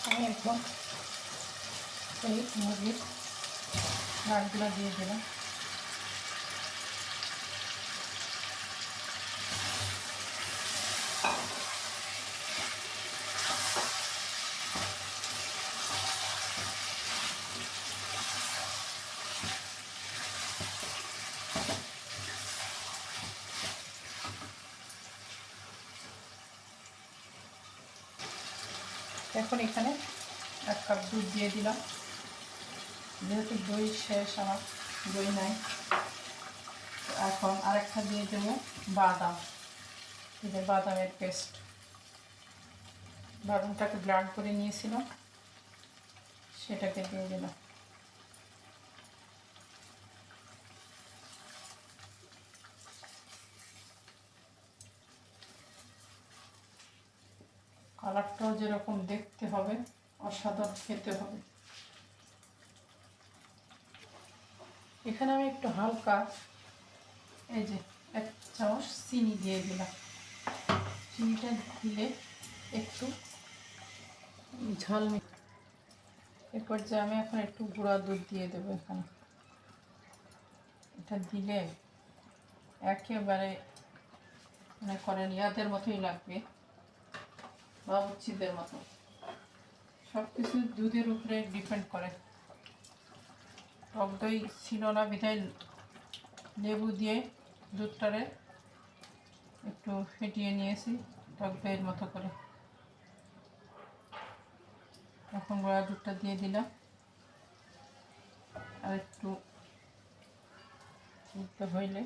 আমি এখন এই মুরগির নাড়গুলো দিয়ে দিলাম। এখন এখানে 1 কাপ দুধ দিয়ে দিলাম। যেহেতু দই শেষ, আমার দই নাই, এখন আরেকটা দিয়ে দেবো বাদাম। এটা বাদামের পেস্ট, বাদামটাকে ব্লেন্ড করে নিয়েছিলাম, সেটাকে দিয়ে দিলাম। কালারটাও যেরকম দেখতে হবে, অসাধারণ খেতে হবে। এখানে আমি একটু হালকা এই যে 1 চামচ চিনি দিয়ে দিলাম। চিনিটা দিলে একটু ঝাল। এরপর যে আমি এখন একটু গুঁড়া দুধ দিয়ে দেবো এখানে। এটা দিলে একেবারে মনে করেন ইয়াদের মতোই লাগবে, বাবুর্চিদের মতো। সব কিছু দুধের উপরে ডিপেন্ড করে। টক দই ছিল না বিধায় লেবু দিয়ে দুধটারে একটু ফেটিয়ে নিয়েছি টক দইয়ের মতো করে। এখন গুঁড়া দুধটা দিয়ে দিলাম, আর একটু হইলে